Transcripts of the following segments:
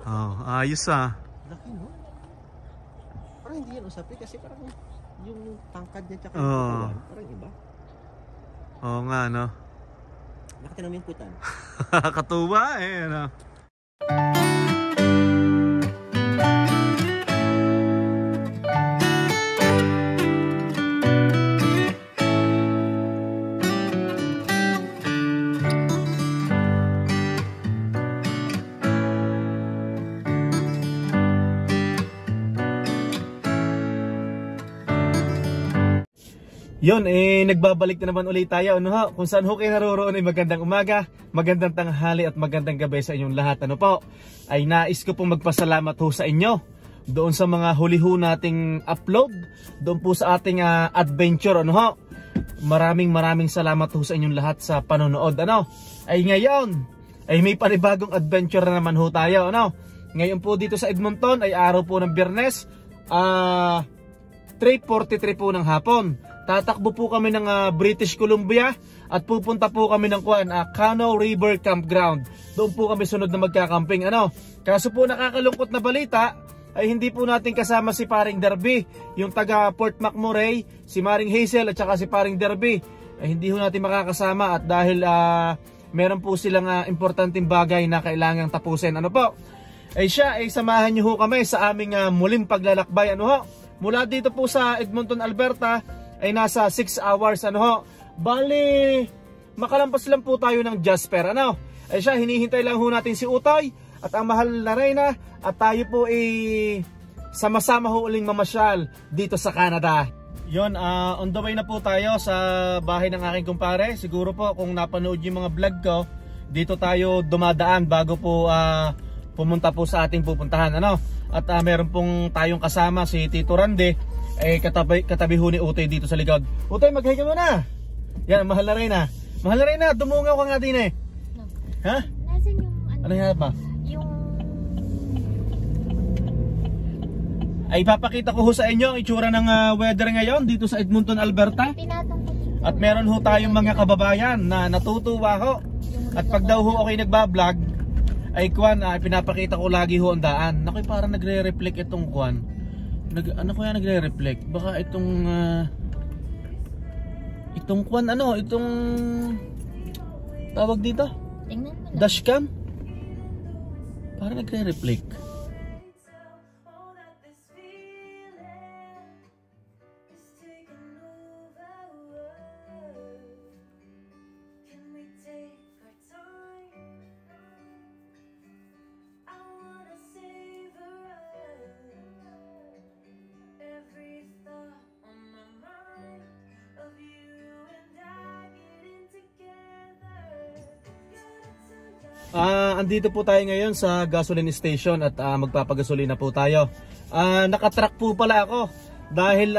Oh, ayos ah. Laki no? Parang hindi yan usapin kasi parang yung tangkad niya tsaka Oh. parang iba. Oo nga no. Nakita namin yung putan. Katuwa eh ano. Yun, nagbabalik na naman ulit tayo. Ano ho? Kung saan ho kayo naroroon ay magandang umaga, magandang tanghali at magandang gabi sa inyong lahat. Ano po? Ay nais ko pong magpasalamat ho sa inyo doon sa mga huli ho nating upload, doon po sa ating adventure. Ano ho? Maraming salamat ho sa inyong lahat sa panonood. Ano? Ay ngayon, ay may panibagong adventure na naman ho tayo. Ano? Ngayon po dito sa Edmonton ay araw po ng Biyernes, 3:43 po ng hapon. Tatakbo po kami ng British Columbia at pupunta po kami ng Cano River Campground. Doon po kami sunod na magkakamping. Ano? Kaso po nakakalungkot na balita ay hindi po natin kasama si Paring Derby, yung taga Port McMurray, si Maring Hazel at saka si Paring Derby. Ay hindi ho natin makakasama at dahil meron po silang importanteng bagay na kailangang tapusin. Ano po? Ay siya ay samahan niyo ho kami sa aming muling paglalakbay. Ano ho? Mula dito po sa Edmonton, Alberta ay nasa 6 hours. Ano ho? Bali, makalampas lang po tayo ng Jasper. Ano? Ay siya, hinihintay lang ho natin si Utoy at ang mahal na Reyna at tayo po ay sama-sama ho uling mamasyal dito sa Canada. Yon, on the way na po tayo sa bahay ng aking kumpare. Siguro po kung napanood yung mga vlog ko, dito tayo dumadaan bago po pumunta po sa ating pupuntahan. Ano? At meron pong tayong kasama si Tito Rande, katabi ho ni Utoy dito sa likod. Utoy, mag-hi ka muna. Yan, mahal na Reyna. Mahal na Reyna, dumungaw ka nga din eh. No. Ha? Nasaan yung Ano yan pa? Yung Ay papakita ko ho sa inyo ang itsura ng weather ngayon dito sa Edmonton, Alberta. tinatong ko dito. At meron ho tayong mga kababayan na natutuwa ho. At pag daw ho okay nagbablog, ay pinapakita ko lagi ho ang daan. Naku, parang nagre-reflect itong ano kaya nagre-reflect? Baka itong tawag dito? Tingnan mo lang. Dashcam? Parang nagre-reflect. Andito po tayo ngayon sa gasoline station at magpapagasolina po tayo. Nakatrack po pala ako dahil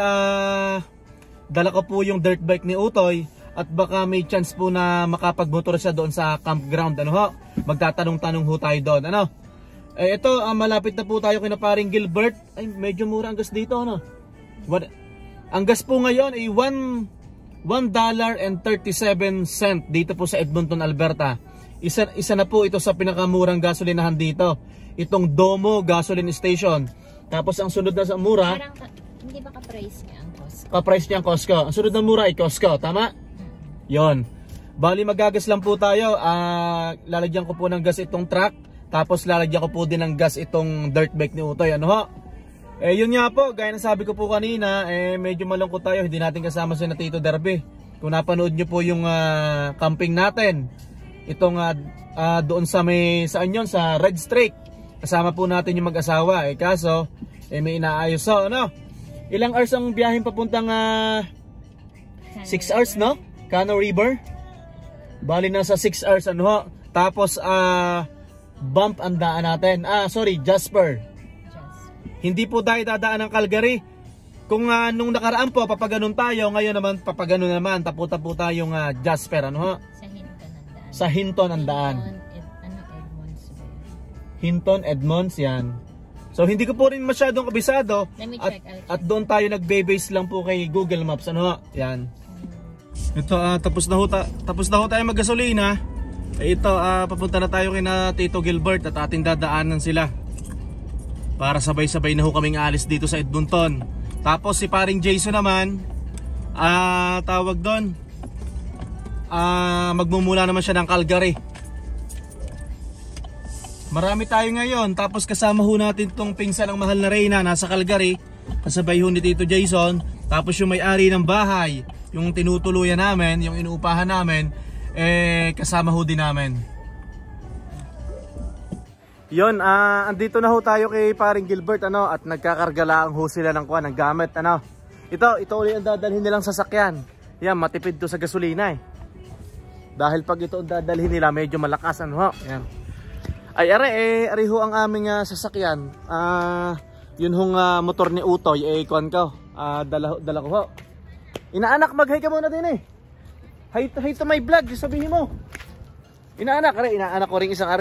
dala ko po yung dirt bike ni Utoy at baka may chance po na makapagmotor siya doon sa campground. Ano ho? Magtatanong-tanong ho tayo doon. Ano? Ito, malapit na po tayo kina Paring Gilbert. Ay, medyo mura ang gas dito. Ano? Ang gas po ngayon ay $1.37 dito po sa Edmonton, Alberta. Isa na po ito sa pinakamurang gasolinahan dito. Itong Domo Gasoline Station. Tapos ang sunod na sa mura, Parang hindi ba ka-price niya ang Costco? ka-price niya ang Costco. Ang sunod na mura ay Costco, tama? Yon. Bali magagas lang po tayo. Lalagyan ko po ng gas itong truck. Tapos lalagyan ko po din ng gas itong dirt bike ni Utoy. Ano ho? Yun nga po, gaya ng sabi ko po kanina, medyo malungkot tayo. Hindi natin kasama si Tito Derby. Kung napanood nyo po yung camping natin, itong doon sa saan yun, sa Red Streak, kasama po natin yung mag-asawa. Kaso may inaayos. So ano, ilang hours ang biyahin papuntang 6 hours, no? Cano River. Bali nasa 6 hours. Ano ho? Tapos bump ang daan natin. Jasper. Hindi po tayo dadaan ng Calgary. Kung nung nakaraan po papaganon tayo, ngayon naman papaganon naman, taputa po tayong Jasper. Ano ho? Sa Hinton ang daan. Sa Hinton ang daan. Edmonds. Hinton, Edmonds, yan. So hindi ko po rin masyadong kabisado. Let me check. At doon tayo nagbe-base lang po kay Google Maps. Ano ho? Yan. Ito, tapos na ho tayo maggasolina. Ito, papunta na tayo kina Tito Gilbert at ating dadaanan sila. para sabay-sabay na ho kaming alis dito sa Edmonton. Tapos si paring Jason naman, tawag doon, magmumula naman siya ng Calgary. Marami tayo ngayon. Tapos kasama ho natin tong pinsan ng mahal na Reyna, nasa Calgary, kasabay ho ni Tito Jason. Tapos yung may-ari ng bahay, yung tinutuluyan namin, yung inuupahan namin, kasama ho din namin. Yon, andito na ho tayo kay paring Gilbert, at nagkakarga lang ho sila ng kuwan, ng gamit, Ito ulit ang dadalhin nilang sasakyan. Yan, matipid to sa gasolina Dahil pag ito ang dadalhin nila, medyo malakas, Yan. Ay, ari ho ang aming sasakyan. Yun hong motor ni Utoy, kuwan ko. Dala ko ho. Inaanak, mag-hi ka muna din Hi to my vlog, sabihin mo. Inaanak ko rin isang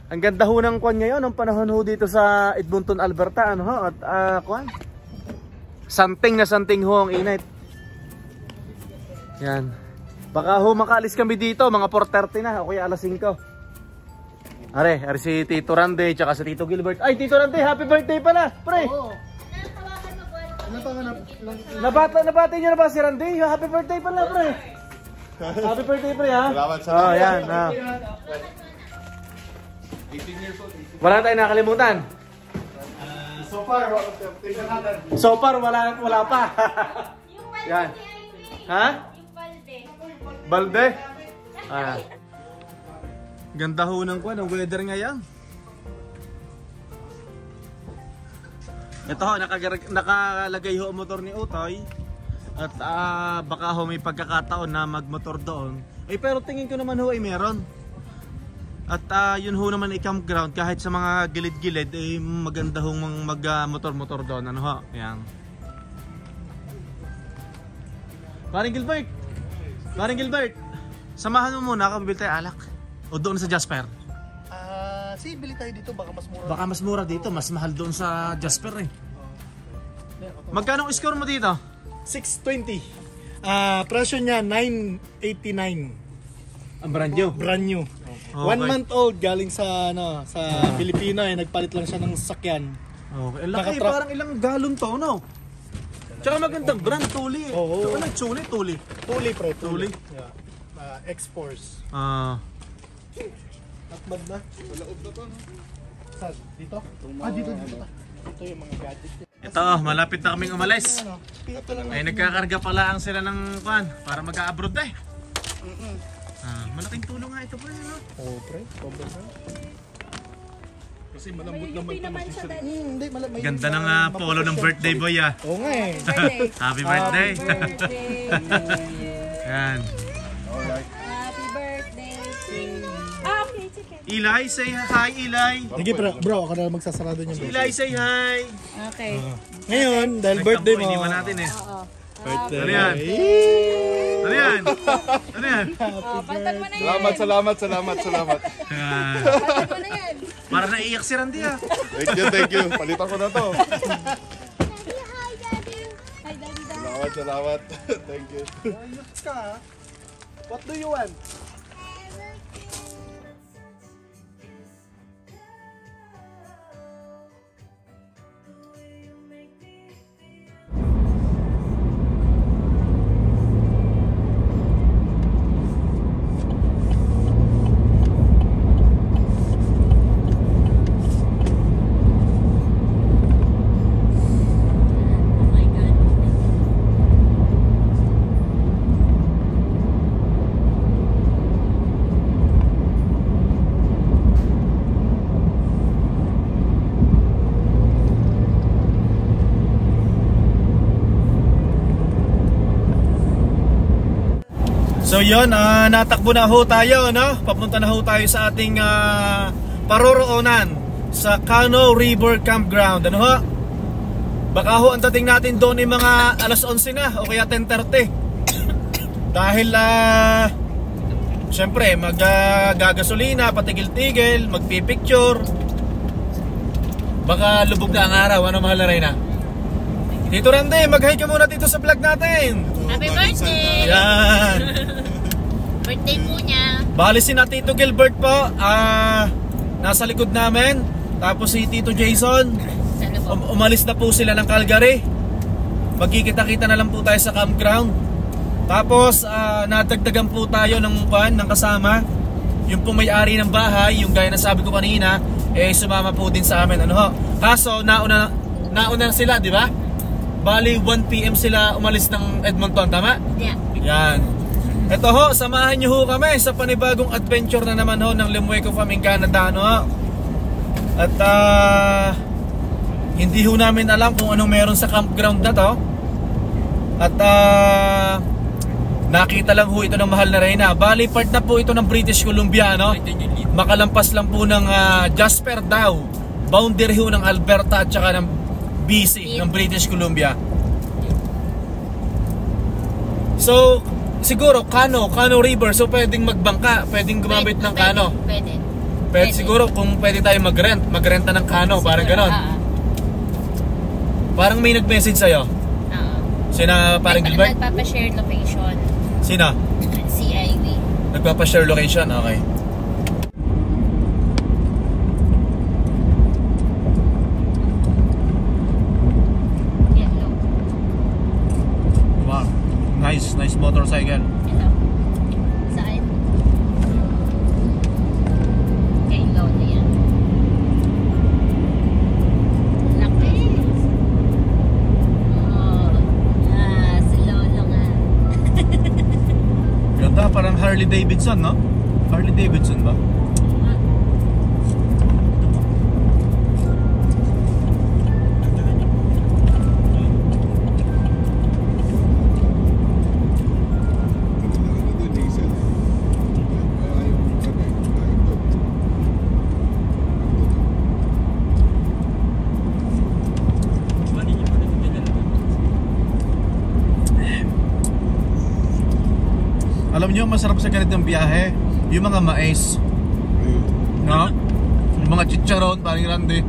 Ang ganda ho ng kwan ngayon, ang panahon ho dito sa Edmonton, Alberta, at kwan. Santing na santing ho ang init. Yan. Baka ho makaalis kami dito, mga 4:30 na, o kaya alas 5. Are si Tito Randy, tsaka si Tito Gilbert. Ay, Tito Randy, happy birthday pala, pre! Oo. Nabati niyo na ba si Randy? Happy birthday pala, pre! Happy birthday, pre, ha? Salamat sa yan, 18 years old. Wala tayong nakalimutan. So far, wala pa. Yan. Ha? Balde? Ganda ho ng kwan, ang weather ngayon. Ito ho, nakalagay ho ang motor ni Utoy. At baka ho may pagkakataon na magmotor doon. Pero tingin ko naman ho ay meron. At yun ho naman ay campground, kahit sa mga gilid-gilid maganda hong mag-motor-motor doon. Ayan. Paring Gilbert, samahan mo muna ako, bibili tayo alak. O doon sa Jasper? Bili tayo dito, baka mas mura. Baka mas mura dito, mas mahal doon sa Jasper Magkano score mo dito? 620. Presyo niya 989. Ang brand new? Brand new. Okay. 1 month old, galing sa Pilipino nagpalit lang siya ng sasakyan. Okay. Laki, parang ilang galon to, Tsaka magandang brand, Tuli. Oo. Ano yung Tuli? Tuli, pre. Tuli? Yeah. X-Force. Atmad na. Malaob na to, Saan? Dito? Dito. Ito yung mga gadget. Ito, malapit na kaming umalis. Ay, nagkakarga pala ang sila ng para mag-a-abroad malaking tulong nga ito, pre, pre. Kasi malambot naman ito. Ganda ng polo ng birthday boy, Oo nga Happy birthday. Yan. Alright. Happy birthday to you. Okay, sige. Eli, say hi, Eli. Sige, bro, ako na magsasarado niya. Eli, say hi. Okay. Ngayon, dahil birthday mo. Iniwan natin Oo. Birthday. Ano yan? Ano yan? Pantan mo na yan. Salamat. Pantan mo na yan. Para naiyak si Randy, Thank you. Palitan ko na to. Hi, Daddy. Hi, Daddy. Salamat. Thank you. What do you want? So yun, natakbo na ho tayo, Papunta na ho tayo sa ating paroroonan sa Cano River Campground. Baka ho ang dating natin doon ay mga alas 11 na o kaya 10:30. Dahil syempre gagasolina, patigil-tigil, magpipicture. Baka lubog na ang araw, mahal na Reyna? Tito Randy, mag-hi ka muna dito sa vlog natin. Happy birthday! Yan. Birthday po niya. Bali si na Tito Gilbert po, nasa likod namin. Tapos si Tito Jason, umalis na po sila ng Calgary. Magkikita-kita na lang po tayo sa campground. Tapos nadagdagan po tayo ng kasama. Yung po may-ari ng bahay, yung gaya na sabi ko kanina, sumama po din sa amin. Ano ho? Kaso nauna sila, di ba? Bali 1 PM sila umalis ng Edmonton, tama? Yeah. Yan. Ito ho, samahan nyo ho kami sa panibagong adventure na naman ho ng Limueco Farm in Canada, ano ho? At hindi ho namin alam kung anong meron sa campground na to. At nakita lang ho ito ng mahal na reyna. Bali part na po ito ng British Columbia, no? Makalampas lang po ng Jasper daw. Boundary ho ng Alberta at saka ng BC ng British Columbia. So siguro Kano River, so pwedeng magbangka, pwedeng gumamit ng Kano. Pwede siguro kung pwede tayo magrenta ng Kano, parang ganon. Parang may nag-message sa'yo. Sina parang Gilbert? Nagpapa-share location. Sina? Si Ivy. Nagpapa-share location, okay. Yellow. Wow, nice motorcycle. Ito. Saan? Yellow na yan. Laki. Slow nga. Ganda, parang Harley Davidson, no? Harley Davidson ba? Alam nyo, masarap sa ganitong biyahe yung mga mais, no? Yung mga chicharon, parang grande.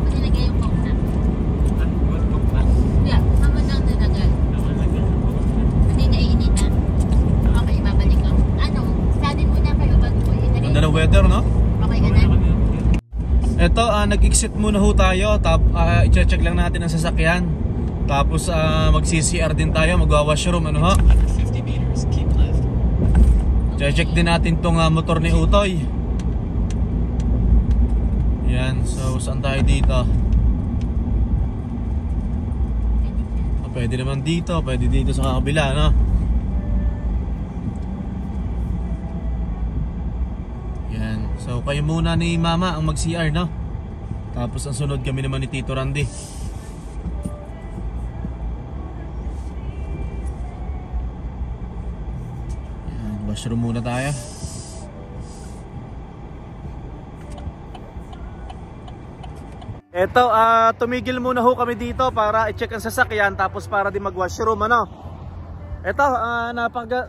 Nilagay yung coke na. Yeah, naman lang nilagay. Hindi naiinitan. Okay, babalik ko. Sanin muna kayo bago ko ilagay. Ganda ng weather, no? Okay ka na? Eto, nag-exit muna ho tayo. I-check lang natin ang sasakyan. Tapos mag-CCR din tayo, magwa-washroom, ano ho? Check din natin tong motor ni Utoy. Yan, so saan tayo dito? Pwede naman dito, pwede dito sa kabila, no? Yan, so kayo muna ni Mama ang mag-CR, no? Tapos ang sunod kami naman ni Tito Randy. Yan, washroom muna tayo. Eto, tumigil muna ho kami dito para i-check ang sasakyan tapos para din mag-washroom, ano? Eto,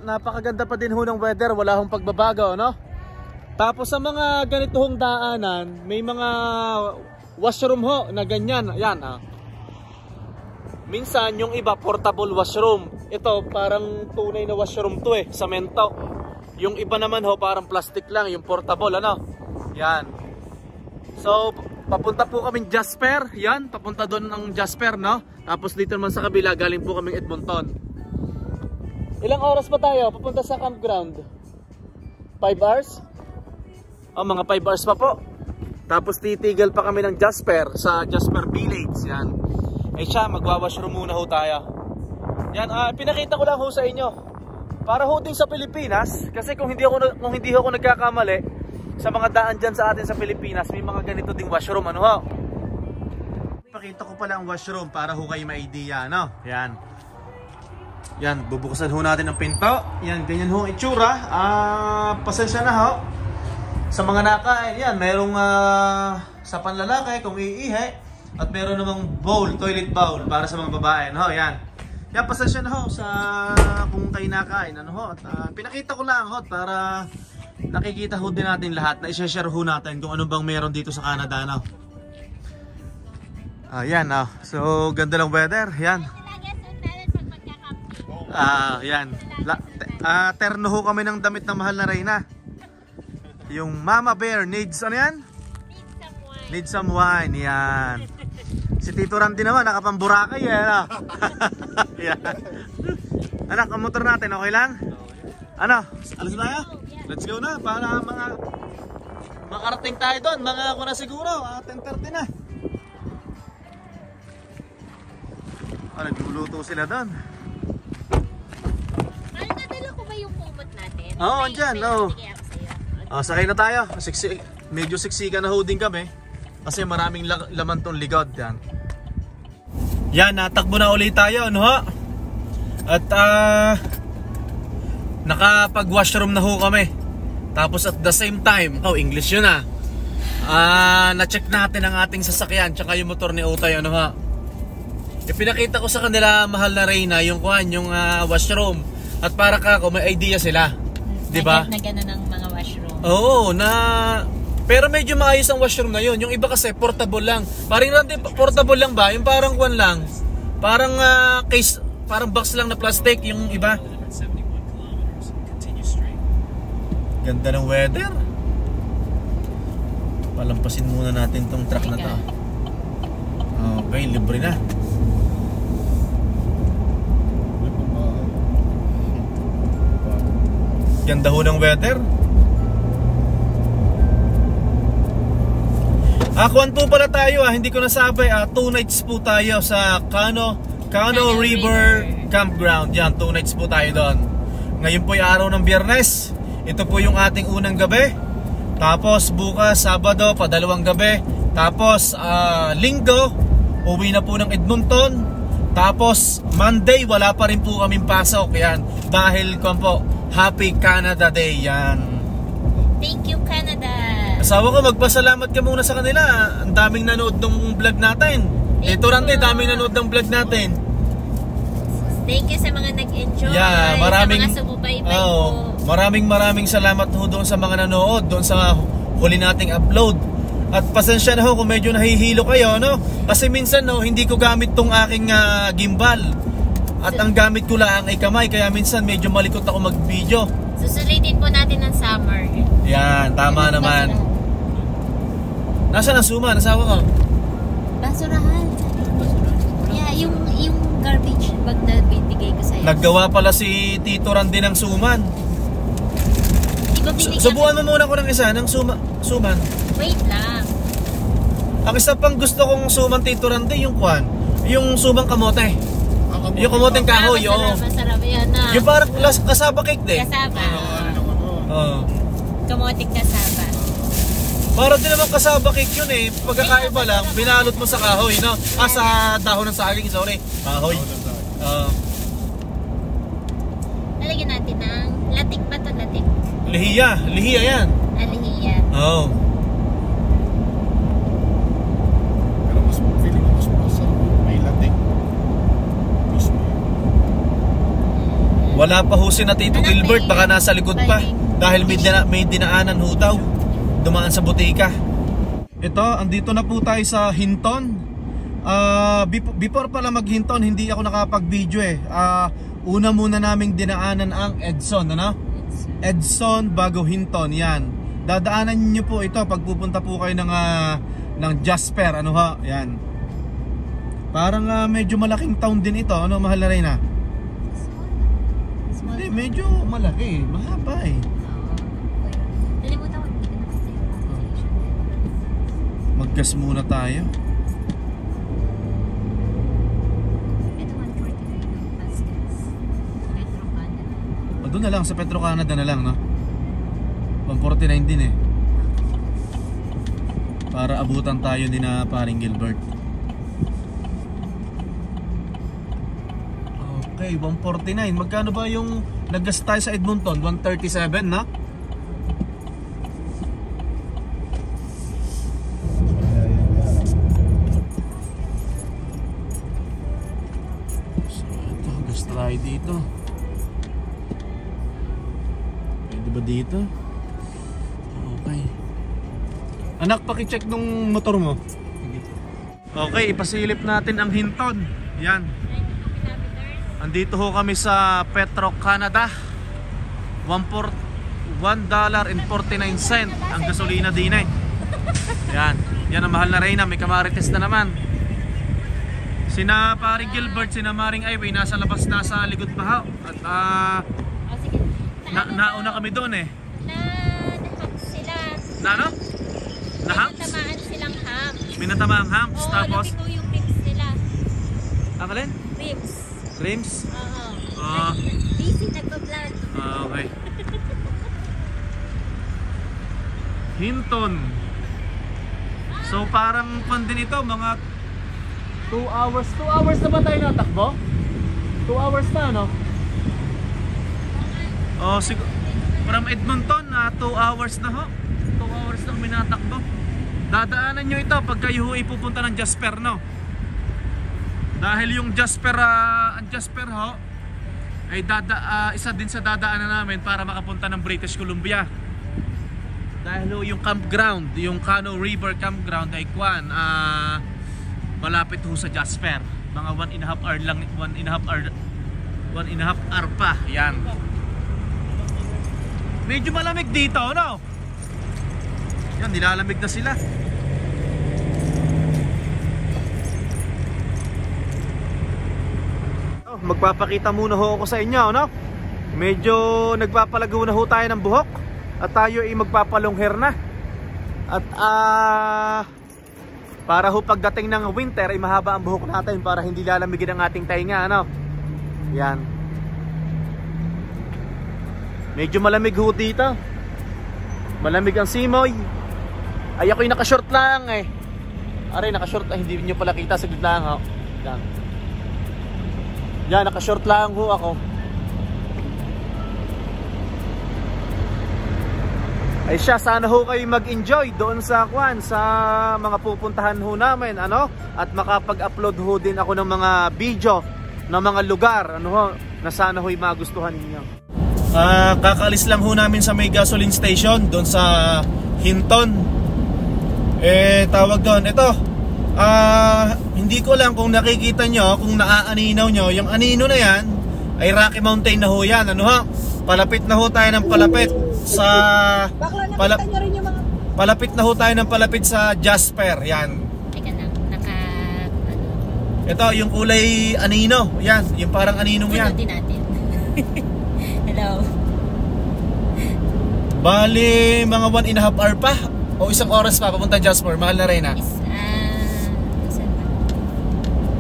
napakaganda pa din ho ng weather, wala hong pagbabago, ano? Tapos sa mga ganito hong daanan, may mga washroom ho na ganyan, yan, Minsan yung iba portable washroom. Ito parang tunay na washroom to semento. Yung iba naman ho parang plastic lang, yung portable, ano? Yan. So papunta po kaming Jasper, yan, papunta doon ng Jasper, no? Tapos dito naman sa kabila, galing po kaming Edmonton. Ilang oras pa tayo papunta sa campground? 5 hours? Mga 5 hours pa po. Tapos titigil pa kami ng Jasper, sa Jasper Village, yan. Siya, magwa-washroom muna ho tayo. Yan, pinakita ko lang ho sa inyo. Para ho din sa Pilipinas, kasi kung hindi ako nagkakamali, sa mga daan dyan sa atin sa Pilipinas, may mga ganito ding washroom, ano ho? Pakita ko pala ang washroom para ho kayo ma-idea, no? Yan. Yan, bubuksan ho natin ang pinto. Yan, ganyan ho ang itsura. Pasensya na ho. Sa mga nakain, yan, merong sa panlalaki kung iihi. At meron namang bowl, toilet bowl para sa mga babae, no? Yan. Yan, pasensya na ho sa kung kayo nakain, ano ho? At pinakita ko lang ho para nakikita ho din natin lahat na i-share ho natin kung ano bang meron dito sa Canada, no? Ayan, so ganda lang weather, yan. Yan. Terno ho kami ng damit na mahal na Reyna. Yung Mama Bear needs, ano yan? Needs some wine, yan. Si Tito Randy naman, nakapamburakay, yan. Yan. Anak, ang motor natin, okay lang? Ano, alas na tayo? Let's go na, para makarating tayo doon, mga ako na siguro, 10:30 na. Nagluluto sila doon. Nadala ko ba yung kumot natin? Oo, andyan, oo. Sakay na tayo. Medyo siksika na ho din kami. Kasi maraming laman tong ligod. Yan. Yan, natakbo na ulit tayo, ano ha? At nakapag-washroom na ho kami. Tapos at the same time, English yun na-check natin ang ating sasakyan tsaka yung motor ni Utay, ano ha? Ipinakita ko sa kanila, mahal na Reyna, yung washroom. At para kako may idea sila. 'Di ba? Na gano'n ang mga washroom. Oo, pero medyo maayos ang washroom na 'yon. Yung iba kasi portable lang. Parang portable lang ba? Yung parang kwan lang. Parang case, parang box lang na plastic yung iba. Ganda ng weather. Palampasin muna natin tong truck na 'to. Okay, libre na. Ganda ho ng weather. Kuwan po pala tayo hindi ko nasabi, 2 nights po tayo sa Cano River Campground. Yan, 2 nights po tayo doon. Ngayon po yung araw ng Biyernes. Ito po yung ating unang gabi. Tapos bukas Sabado pa 2 gabi. Tapos Linggo uwi na po ng Edmonton. Tapos Monday wala pa rin po kaming pasok. Yan, dahil kuwan po, Happy Canada Day, yan. Thank you, Canada. Asawa ko, magpasalamat ka muna sa kanila. Ang daming nanood ng vlog natin. Ito Randy, daming nanood ng vlog natin. Thank you sa mga nag-enjoy. Yeah, maraming, sa mga sumubaybay po. Maraming salamat ho doon sa mga nanood, doon sa huli nating upload. At pasensya na ho kung medyo nahihilo kayo, no? Kasi minsan hindi ko gamit tong aking gimbal. At ang gamit ko lang ay kamay, kaya minsan medyo malikot ako mag-video. Susulitin po natin ng summer. Yan, tama naman. Nasaan ang suma? Nasawa ko? Basurahan. Yeah, yung garbage bag na binigay ko sa'yo. Naggawa pala si Tito Randy ng suman. Di ba binigyan? Subuan mo muna ko ng isa, ng suman. Wait lang. Ang isa pang gusto kong suman, Tito Randy, yung kwan. Yung sumang kamote. Yung kamoteng kahoy, masarap yan na. Yung parang kasaba cake din. Kasaba. Kamoting kasaba. Para din naman kasaba cake yun Pagkakaiba lang, binalot mo sa kahoy, no? Sa dahon ng saging, sorry. Kahoy. Lalagyan natin ng latik pa to, latik. Lihiya yan. Lihiya. Oo. Pero mas feeling ko mas masarap may latik. Wala pa ho si na Tito Gilbert, baka nasa likod pa. Dahil may dinaanan ho daw. Dumaan sa butika. Ito, andito na po tayo sa Hinton. Before pala mag-Hinton, hindi ako nakapag-video Una muna naming dinaanan ang Edson, ano? Edson bago Hinton, yan. Dadaanan niyo po ito pag pupunta po kayo ng Jasper, ano ha? Yan. Parang medyo malaking town din ito, ano, mahal na Reyna? Hindi, medyo malaki, mahaba Nalimutan ko. Mag-gas muna tayo. Ito 149 plus gas. Petro Canada. Doon na lang, sa Petro Canada na lang, no? 149 din para abutan tayo din na paring Gilbert. Okay, 149. Magkano ba yung nag-gas tayo sa Edmonton? 137 na? So ito, gas tayo dito. Pwede ba dito? Anak, pakicheck nung motor mo. Okay, ipasilip natin ang Hinton. Yan. Andito ho kami sa Petro, Canada. $1.49 ang gasolina din eh. Yan. Yan ang mahal na Reyna. May kamarites na naman. Sina paring Gilbert, sina Maring Iway nasa labas na sa likod pa ho. At Sige. nauna kami doon eh. Na-ham sila. Na ano? Na-hams? Natamaan silang hams. May natamaang hams. Oo, Tapos laki ko yung rims nila. ang alin? Rims. Rims? Oo. Busy nagpa-vlog. Okay. Hinton. So parang pan din ito, mga 2 hours. 2 hours na ba tayo natakbo? 2 hours na, no? Oh, siguro from Edmonton na 2 hours na ho. 2 hours na kami natakbo. Dadaanan nyo ito pag kayo ipupunta ng Jasper, no? Dahil yung Jasper, ang Jasper ho ay isa din sa dadaanan namin para makapunta ng British Columbia. Dahil ho yung campground, yung Cano River campground ay malapit ho sa Jasper. Mga 1.5 hour lang, 1.5 hour pa. Yan. Medyo malamig dito, no? Yan, nilalamig na sila. Magpapakita muna ho ako sa inyo, no? Medyo nagpapalago na ho tayo ng buhok. At tayo ay magpapalong hair na. At para ho pagdating ng winter ay mahaba ang buhok natin para hindi lalamigin ang ating tainga, ano? Yan. Medyo malamig ho dito. Malamig ang simoy. Ay ako'y naka-short lang eh. Aray, naka-short lang, hindi nyo pala kita, saglit lang ho. Yan. Yan, naka-short lang ho ako. Ay siya, sana ho kayo mag-enjoy doon sa mga pupuntahan ho namin, ano? At makapag-upload ho din ako ng mga video ng mga lugar, ano ho, na sana ho'y magustuhan ninyo. Kakaalis lang ho namin sa may gasoline station doon sa Hinton. Tawag doon, ito. Hindi ko lang kung nakikita nyo, kung naaaninaw nyo, yung anino na yan ay Rocky Mountain na ho yan, ano ho? Palapit na ho tayo ng palapit sa palapit na ho tayo ng palapit sa Jasper, yan. Teka lang, Ito yung kulay anino, yan, yung parang aninong yan. Punutin natin. Hello. Bali, mga 1.5 hour pa o 1 oras pa papunta Jasper, mahal na Reyna. Saan ba?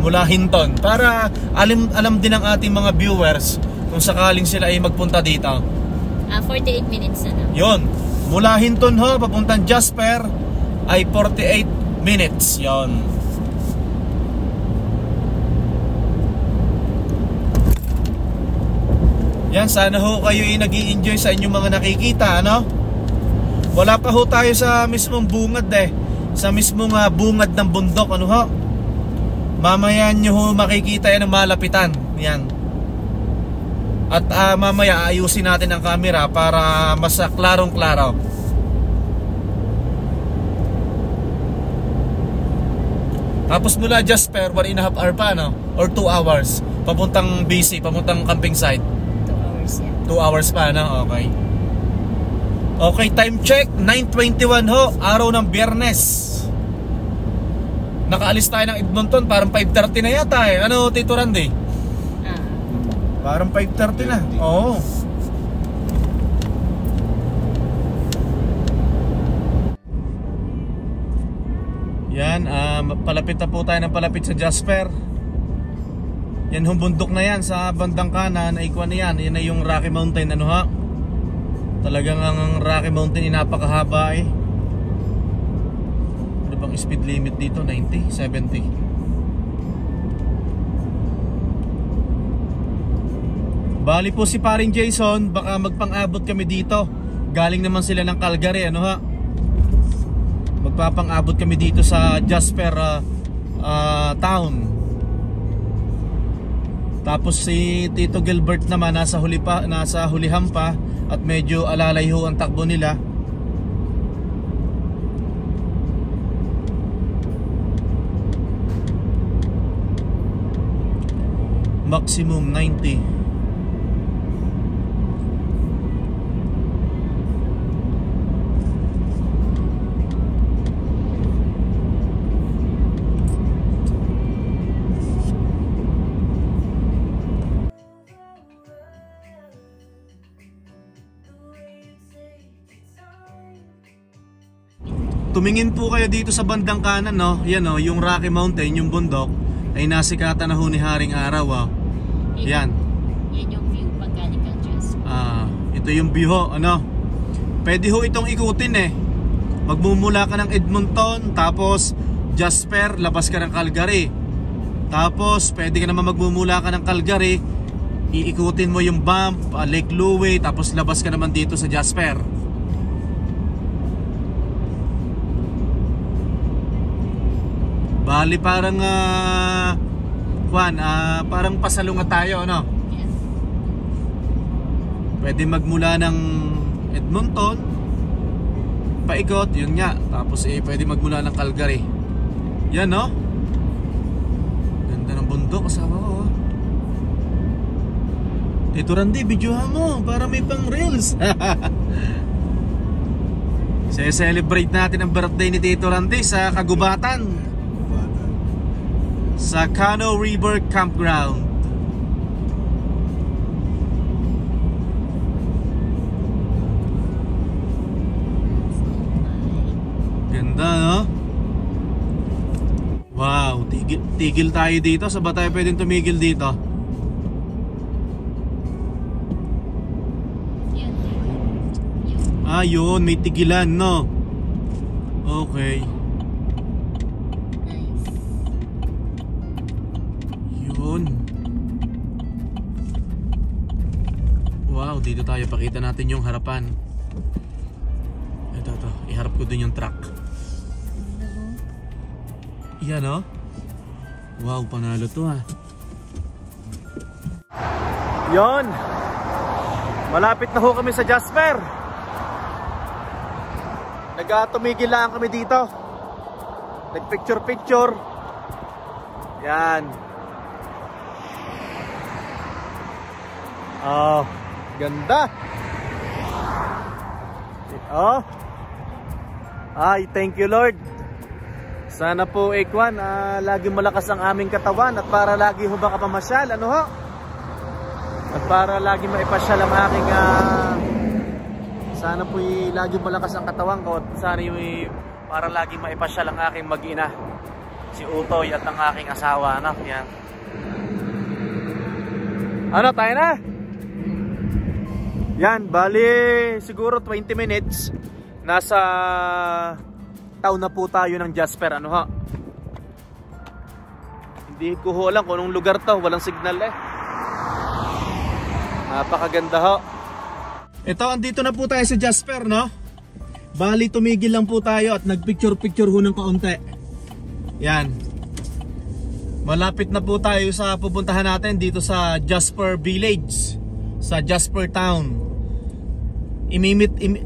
Mula Hinton, para alam din ng ating mga viewers kung sakaling sila ay magpunta dito. 48 minutes na lang. Yon, mula Hinton ho papuntang Jasper ay 48 minutes. Yon. Yan, sana ho kayo ay nag-i-enjoy sa inyong mga nakikita, ano? Wala pa ho tayo sa mismong bungad eh. Sa mismong bungad ng bundok, ano ho? Mamaya nyo ho makikita yan ng malapitan. Yan. At mamaya ayusin natin ang camera para mas klarong-klaro. Tapos mula Jasper, 1.5 hour pa, no? Or 2 hours. Papuntang BC, papuntang camping site. 2 hours yan. 2 hours pa, no? Okay. Okay, time check. 9:21 ho, araw ng Biyernes. Nakaalis tayo ng Edmonton, parang 5:30 na yata eh. Ano, Tito Randy? Parang 5:30 na. Oo. Yan, palapit na po tayo ng palapit sa Jasper. Yan yung bundok na yan sa bandang kanan ay kuwan na yan. Yan ay yung Rocky Mountain, ano ha? Talagang ang Rocky Mountain ay napakahaba eh. Ano bang speed limit dito? 90? 70? Bali po si paring Jason, baka magpang-abot kami dito. Galing naman sila ng Calgary, ano ha? Magpapang-abot kami dito sa Jasper town. Tapos si Tito Gilbert naman nasa hulihan pa at medyo alalay ho ang takbo nila. Maximum 90. Tumingin po kayo dito sa bandang kanan, no? Yan, no? Yung Rocky Mountain, yung bundok ay nasikatan na ho ni Haring Araw, oh. Yan. Yan yung view paggaling kang Jasper. Ito yung view ho, ano? Pwede ho itong ikutin eh. Magmumula ka ng Edmonton, tapos Jasper, labas ka ng Calgary. Tapos pwede ka naman magmumula ka ng Calgary, iikutin mo yung Banff, Lake Louise, tapos labas ka naman dito sa Jasper. Bali parang parang pasalungat tayo, ano? Yes. Pwede magmula ng Edmonton, paikot, yun nga. Tapos pwede magmula ng Calgary. Yan, no? Ganda ng bundok, kasama ko, oh. Tito Randy, videohan mo para may pang reels. Se-celebrate natin ang birthday ni Tito Randy sa kagubatan, sa Cano River Campground. Ganda, no? Wow, tigil tayo dito. Sa ba tayo pwedeng tumigil dito? Yun, may tigilan, no? Okay. Wow, dito tayo, pakita natin yung harapan. Ito, iharap ko dun yung truck. Yan, no? Wow, panalo to, ha. Yon, malapit na ho kami sa Jasper. Nagtumigil lang kami dito, nagpicture. Yan. Oh, ganda. Oh. Ay, thank you Lord. Sana po Ekwan, laging malakas ang aming katawan at para lagi ho makapamasyal, ano ho? At para lagi maipasyal ang aking sana po laging malakas ang katawan ko at sana para lagi maipasyal ang aking mag-ina, si Utoy at ang aking asawa, ano? Yan. Ano, tayo na? Yan, bali siguro 20 minutes nasa town na po tayo ng Jasper, ano ha? Hindi ko ho alam kung anong lugar to, walang signal eh. Napakaganda ho. Ito, andito na po tayo sa Jasper, no? Bali tumigil lang po tayo at nagpicture ho ng kaunti. Yan. Malapit na po tayo sa pupuntahan natin dito sa Jasper Village, sa Jasper Town.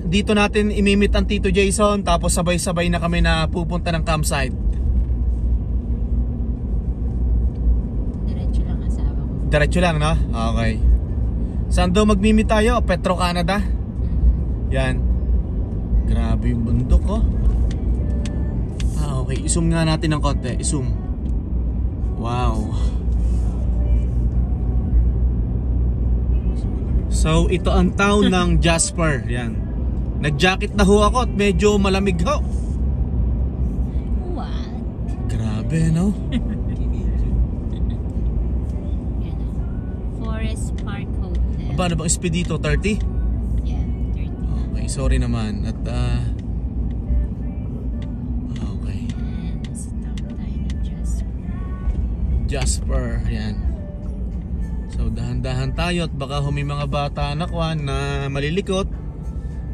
Dito natin imimit ang Tito Jason, tapos sabay-sabay na kami na pupunta ng campsite. Diretso lang asawa ko. Diretso lang, no? Okay. Saan daw magmimit tayo? Petro Canada. Yan. Grabe yung bundok, oh. Okay, i-zoom nga natin ng konti. I-zoom. Wow. So, ito ang town ng Jasper. Yan. Nag-jacket na ho ako at medyo malamig ho. What? Grabe, no? Forest Park Hotel. Paano bang speed dito? 30? Yeah, 30. Okay, sorry naman. At okay. And nasa town tayo ng Jasper. Jasper, yan. So dahan-dahan tayo at baka may mga bata na kwan na malilikot,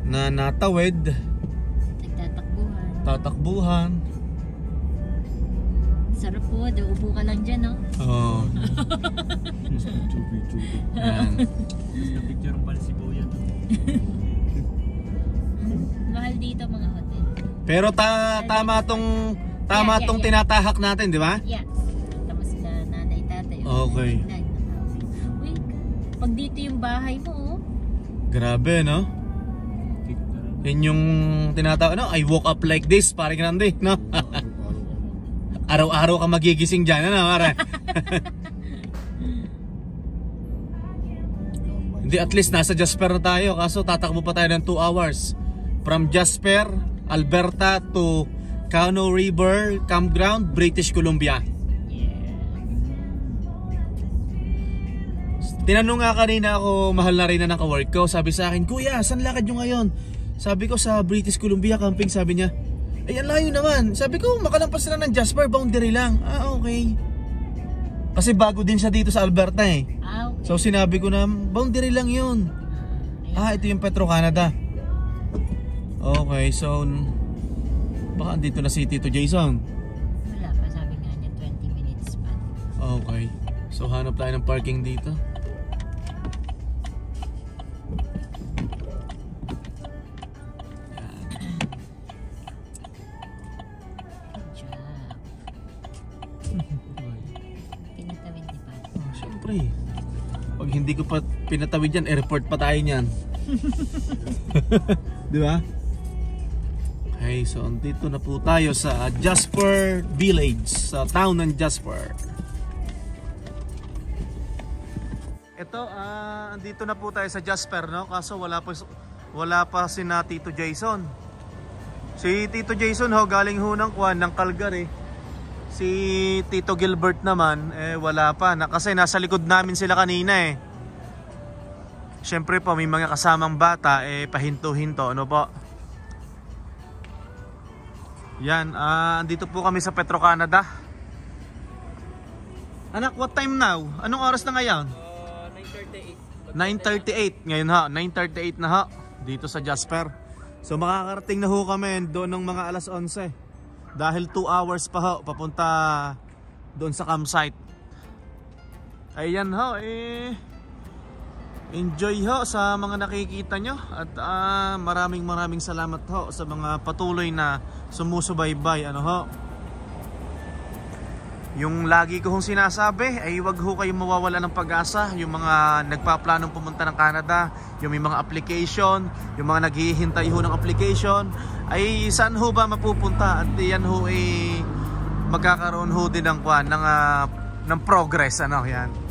na natawid, tatakbuhan. Sarap po, upo ka lang dyan, no? Oo. Yan. Picture pala si Boyan. Mahal dito mga hotel. Pero tama tong tinatahak natin, di ba? Yeah. Tapos sila nanay tatay. Okay. Pag dito yung bahay mo, oh. Grabe, no? Yan yung tinatawag, no? I woke up like this, parang grande, no? Araw-araw ka magigising dyan, ano, pare? Hindi, at least nasa Jasper na tayo, kaso tatakbo pa tayo ng 2 hours. From Jasper, Alberta to Cano River Campground, British Columbia. Tinanong nga kanina ako, mahal na rin na naka-work ko. Sabi sa akin, kuya, saan lakad nyo ngayon? Sabi ko sa British Columbia camping. Sabi niya, ay ang layo naman. Sabi ko, makalampas lang ng Jasper, boundary lang. Ah, okay. Kasi bago din siya dito sa Alberta eh. Ah, okay. So sinabi ko na, boundary lang yun. Ah, ito yung Petro-Canada. Okay, so baka andito na si Tito Jason. Wala pa, sabi nga niya 20 minutes pa. Okay, so hanap tayo ng parking dito. Pinatawid di pa. Oh, syempre. Pag hindi ko pa pinatawid yan, airport pa tayo niyan. Di ba? Okay, so andito na po tayo sa Jasper Village, sa town ng Jasper. Ito, andito na po tayo sa Jasper, no? Kaso wala pa si na Tito Jason. Si Tito Jason ho, galing ho ng Calgary. Si Tito Gilbert naman, wala pa. Kasi nasa likod namin sila kanina eh. Siyempre po, may mga kasamang bata, pahinto-hinto, ano po? Yan, andito po kami sa Petro-Canada. Anak, what time now? Anong oras na ngayon? 9:38. 9:38 ngayon ha, 9:38 na ha. Dito sa Jasper. So makakarating na ho kami doon ng mga alas 11. Dahil 2 hours pa ho, papunta doon sa campsite. Ayan ho, enjoy ho sa mga nakikita nyo. At maraming salamat ho sa mga patuloy na sumusubaybay. Ano ho? Yung lagi ko hong sinasabi ay wag ho kayong mawawala ng pag-asa. Yung mga nagpaplanong pumunta ng Canada, yung may mga application, yung mga naghihintay ho ng application, ay saan ho ba mapupunta? At yan ho ay magkakaroon ho din ng progress. Ano yan?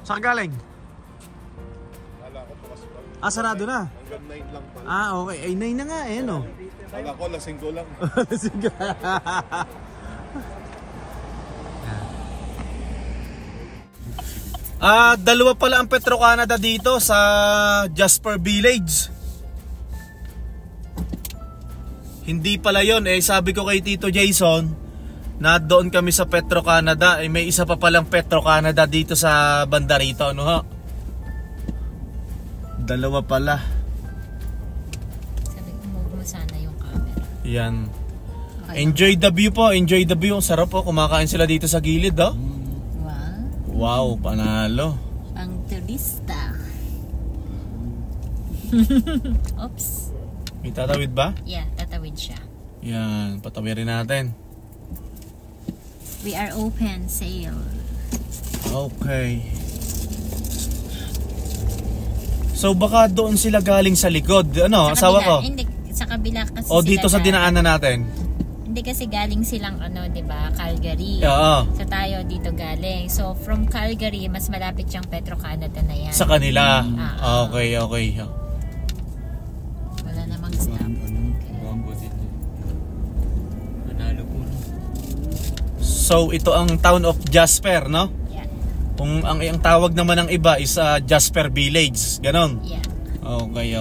Saan ka galing? Kala ko bukas pa. Sarado na? Hanggang 9 lang pala. Okay. Ay, 9 na nga no? Kala ko lasing ko lang. Sige. Dalawa pala ang Petro-Canada dito sa Jasper Village. Hindi pala yun sabi ko kay Tito Jason na doon kami sa Petro-Canada, may isa pa palang Petro-Canada dito sa banda rito, ano ho? Dalawa pala. Sabi ko, move mo sana yung camera. Yan. Okay. Enjoy the view po, enjoy the view. Sarap po, kumakain sila dito sa gilid, oh. Wow. Wow, panalo. Ang turista. Oops. May tatawid ba? Yeah, tatawid siya. Yan, patawirin natin. We are open sail. Okay. So baka doon sila galing sa likod. Ano, Sa asawa kabila, ko? Hindi, sa kabila kasi O dito sa dinaanan natin? Hindi kasi galing silang di ba, Calgary. Oo. So tayo dito galing. So from Calgary, mas malapit yung Petro-Canada na yan. Sa kanila. Ah. Okay. Wala namang stop. So ito ang town of Jasper, no? Yeah. Kung ang tawag naman ng iba is Jasper Village, ganon. Yeah. Okay.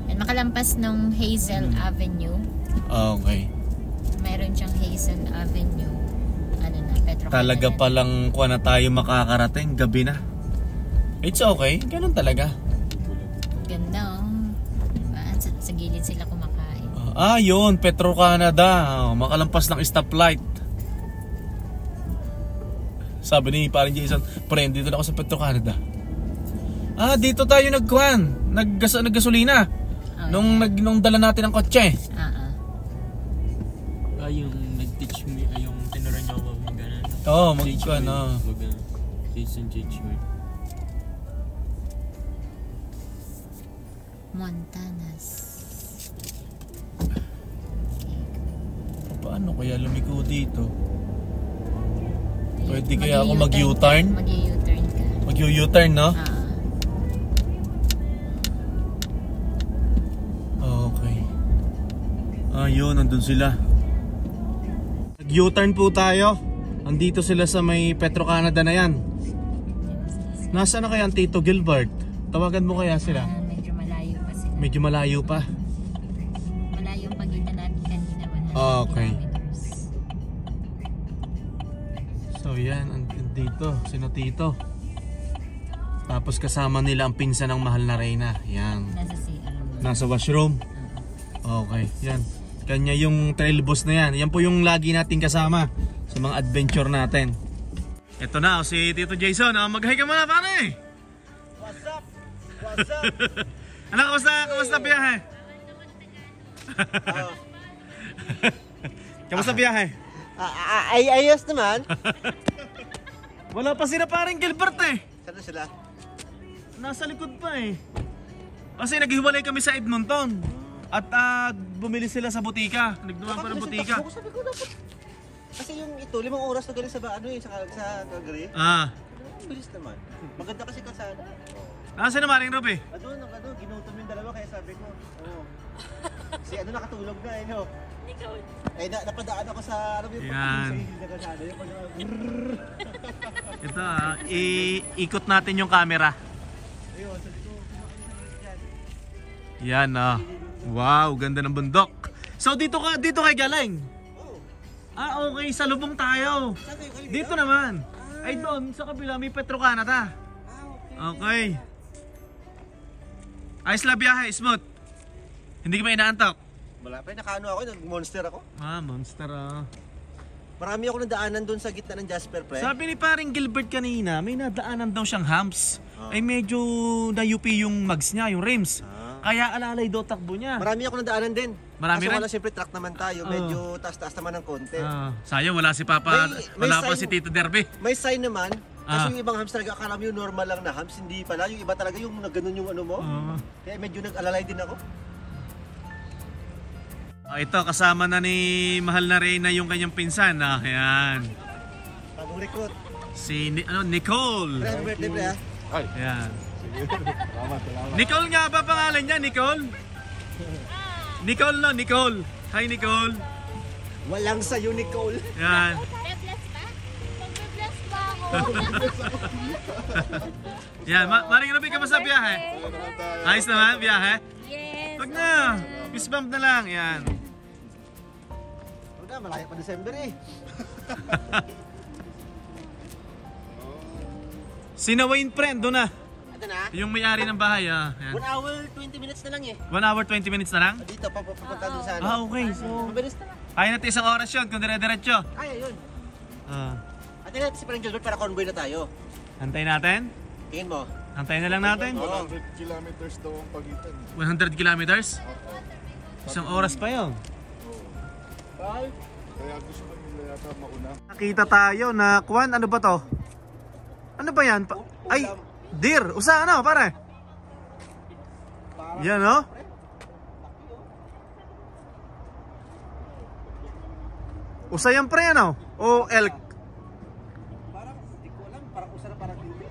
And makalampas ng Hazel Avenue. Okay. Meron siyang Hazel Avenue. Petro-Canada. Talaga palang kuha na tayo makakarating, gabi na. It's okay, ganon talaga. Ganda, diba? Sa gilid sila kumakain. Yun, Petro-Canada. Makalampas ng stoplight. Sabi ni parang Jason, friend, dito na ako sa Petro Canada. Ah, dito tayo naggasolina. Nung dala natin ang kotse. Yung nag-teach me, yung tinuruan niyo ako mag-anan. Oo, mag-kuhan, oo. Jason teach me. Montanas. Paano kaya lumiko dito? Pwede kaya ako mag-U-turn? Mag-U-turn ka. Mag-U-turn, no? Okay. Yun, nandun sila. Nag-U-turn po tayo. Andito sila sa may Petro Canada na yan. Nasaan na kaya ang Tito Gilbert? Tawagan mo kaya sila? Medyo malayo pa sila. Medyo malayo pa. Malayo ang pagitan natin kanina. 100 Okay. kilometers. So yan, dito, sino Tito. Tapos kasama nila ang pinsan ng mahal na Reyna. Yan. Nasa CR. Nasa washroom. Okay, yan. Kanya yung trail boss na yan. Yan po yung lagi nating kasama sa mga adventure natin. Ito na, si Tito Jason. Mag-hi ka muna, pare! What's up? What's up? Ano, kamusta biyahe? Kamusta biyahe? Ayos naman. Wala pa sila paring Gilbert eh. Saan sila? Nasa likod pa eh. Kasi naghiwalay kami sa Edmonton. At bumili sila sa butika. Nagduman pa ng butika. Sabi ko dapat. Kasi yung ito, 5 oras na galing sa sa Calgary. Ang bilis naman. Maganda kasi kalsada. Nasaan na Maring Rob eh? Ginutom yung dalawa kaya sabi ko. Si nakatulog na eh, no? Napadaan ako sa Yan. sa kalsada. Ito ikot natin yung camera. Ayun, sabi ko, Yan wow, ganda ng bundok. So dito kay galing? Okay, sa lubong tayo. Dito naman. Ay doon, sa kabila may Petro Canada. Okay. Ayos la biyahe, smooth. Hindi ka ba inaantok? wala pa, nakaano ako, nag-monster ako. Monster Marami ako nadaanan doon sa gitna ng Jasper, pre. Sabi ni paring Gilbert kanina, may nadaanan daw siyang humps. Ay medyo na-UP yung mags niya, yung rims. Kaya alalay daw takbo niya. Marami ako nadaanan din. Marami Kaso rin? wala, siyempre truck naman tayo, medyo taas-taas naman ng konti. Sayang wala si Papa, May wala pa sign- si Tito Derby. May sign naman, kasi yung ibang hams talaga, akala mo yung normal lang na hams, hindi pala. Yung iba talaga yung ganun yung ano mo. Kaya medyo nag-alalay din ako. Ito, kasama na ni mahal na Reyna yung kanyang pinsan. Ayan. Bagong recruit. Si Nicole. Pre, birthday, pre, ha? Ayan. Salamat. Nicole nga ba pangalan niya? Nicole? Nicole no, Nicole. Hi Nicole. Walang sa'yo, Nicole. Yan. Bless pa? Mag-bless pa ako. Yan, Maring Ruby, kamusta biyahe? Ayos naman biyahe? Yes. Wag na. Fist bump na lang. Yan. Huwag na, malayo pa December eh. Sina Wayne friend, doon na. Ito na. Yung may-ari ng bahay. Yan. 1 hour, 20 minutes na lang eh. 1 hour, 20 minutes na lang? Dito, papunta dun sa ano. Okay. So, Mabilis na lang. kaya natin isang oras yun kung dire-diretso. Kaya yun. At natin si Parang Gilbert para convoy na tayo. Antayin natin. Tingin mo. Antayin na lang natin. 100 kilometers daw ang pagitan. 100 kilometers? Isang oras pa yun. Kaya gusto ko nila yata mauna. Nakita tayo na kuwan, ano ba to? Ano ba yan? Ay, deer. Usa, ano, pare? Yan, no? Usa yan, pre, ano? O elk? Parang, hindi ko alam. Parang usa na parang dito.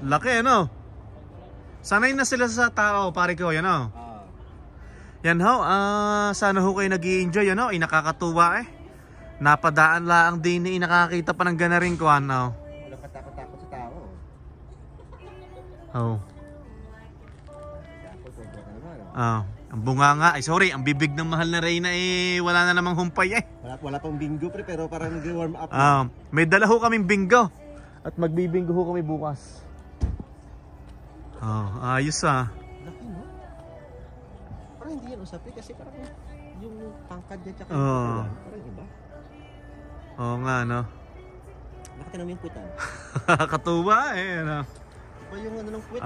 Laki, ano? Sanay na sila sa tao, pare ko, yan, no? Yan, ho. Sana ho kayo nag-i-enjoy, ano? Nakakatuwa, eh. Napadaan laang din, nakakita pa ng ganaring ko, ano? Walang katakot-takot sa tao. Oh. Takot, wag ka naman. Ang bunga nga, ay sorry, ang bibig ng mahal na Reyna eh, wala na namang humpay eh. Wala pang bingo, pre, pero parang nag-warm up. May dala ho kaming bingo. At magbibingo ho kami bukas. Ayos Laki, no? Parang hindi yan usapin kasi parang yung tangkad niya tsaka Oo. parang iba. Oo nga, no? Nakatinom yung puwitan. Katuwa eh. Ano? Ba yung ano ng puwit?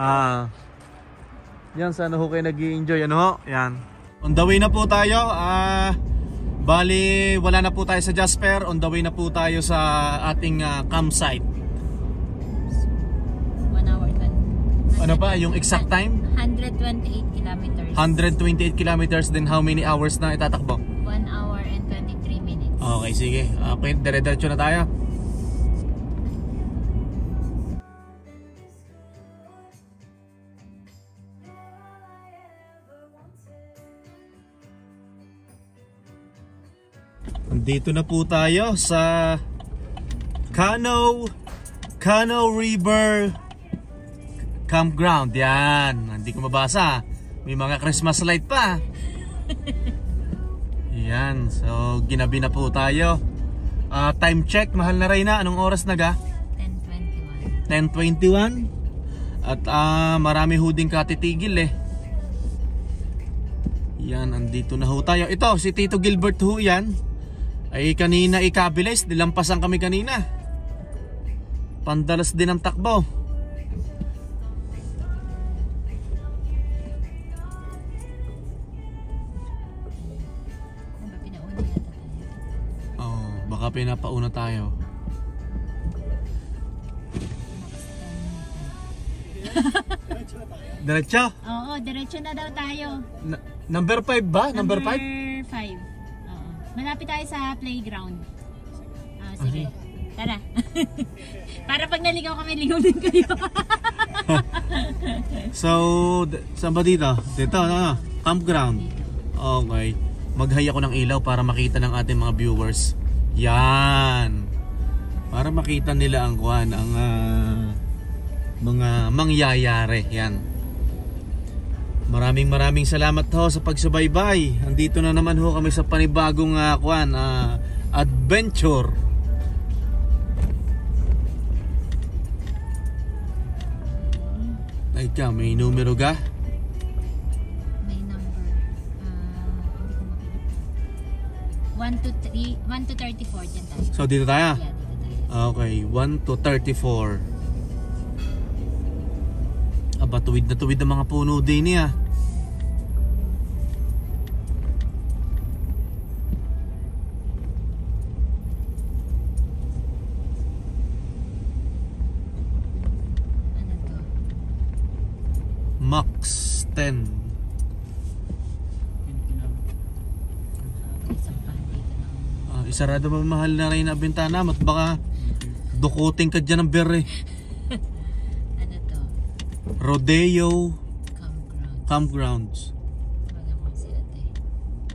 Yan, sana ho kayo nag-i-enjoy. Ano ho? Yan. On the way na po tayo. Bali, wala na po tayo sa Jasper. On the way na po tayo sa ating campsite. 1 hour 20. Ano pa? Yung exact time? 128 kilometers. 128 kilometers. Then how many hours na itatakbo? 1 hour and 23 minutes. Okay, sige. Dire-diretso na tayo. Dito na po tayo sa Cano River Campground. Yan, hindi ko mabasa. May mga Christmas light pa. Yan, so ginabi na po tayo. Time check, mahal na Reyna. Anong oras na ga? 10:21. 10:21. At marami huding katitigil eh. Yan, andito na ho tayo. Ito, si Tito Gilbert ho yan. Ay kanina ikabilis, nilampasan kami kanina. Pandalas din ang takbo. Oh, baka pinapauna tayo. Diretso? Oo, diretso na daw tayo. Number 5 ba? Number 5? Number 5. Malapit tayo sa playground. Sige. Tara. Para pag naligaw kami, ligaw din kayo. So, saan ba dito? Dito, no? Campground. Okay. Mag-high ako ng ilaw para makita ng ating mga viewers. Yan. Para makita nila ang kuhan, ang mga mangyayari. Yan. Maraming salamat ho sa pagsubaybay. Andito na naman ho kami sa panibagong adventure. Ay ka, may numero ga? May number. Hindi ko makikita. 1 to 34 dyan tayo. So dito tayo? Yeah, dito tayo. Okay, 1 to 34. Aba, tuwid na tuwid ang mga puno din niya. Ano to? Max 10. Sampahan dito na. Isarado mo mahal na rin na bintana. Mat baka dukuting ka dyan ng bere. Ano to? Rodeo Campground. Campgrounds. Wala mo si ate.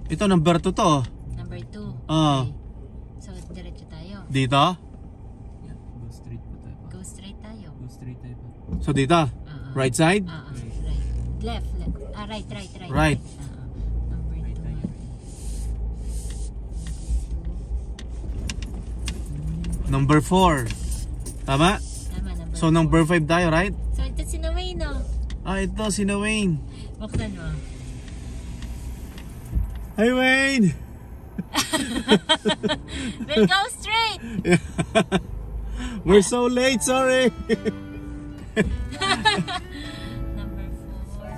Ito, number 2 to. Number 2. Ah. Okay. So, diretso tayo. Dito? Go straight pa tayo. Go straight tayo. Go straight tayo pa. So dito? Right side? Right. Left. Right. Right. Number 2. Number 4. Tama? Tama, number So number 5 tayo, right? So, ito si Naway, no? Ito si na Wayne. Buksan mo. Hi Wayne! We'll go straight! We're so late, sorry! Number 4.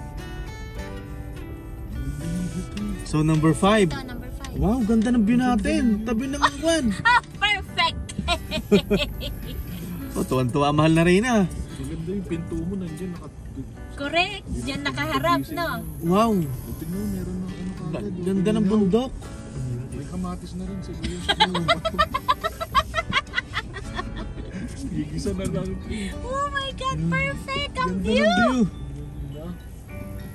So number 5. Ito, number 5. Wow, ganda ng view natin. Tabi ng one. Perfect! Oh, tuwan-tuwa, mahal na rin ah. Maganda yung pinto mo nandiyan. Correct! Diyan nakaharap, no? Wow, Tingnan mo, meron na ano kagad. ganda ng bundok. May kamatis na rin siguro. Gigisa na lang. Oh my God! Perfect! Ang Ganda view! ng view.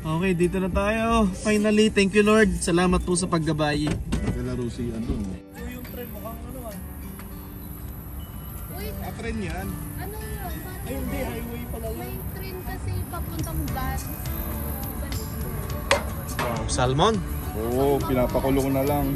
Okay, dito na tayo. Finally, thank you Lord. Salamat po sa paggabay. Nalaro si ano. Yung trend mukhang ano Uy, Tren yan. ano yun? Ay hindi, highway pala May train kasi papuntang bus. Wow, salmon. Oo, pinapakulong na lang.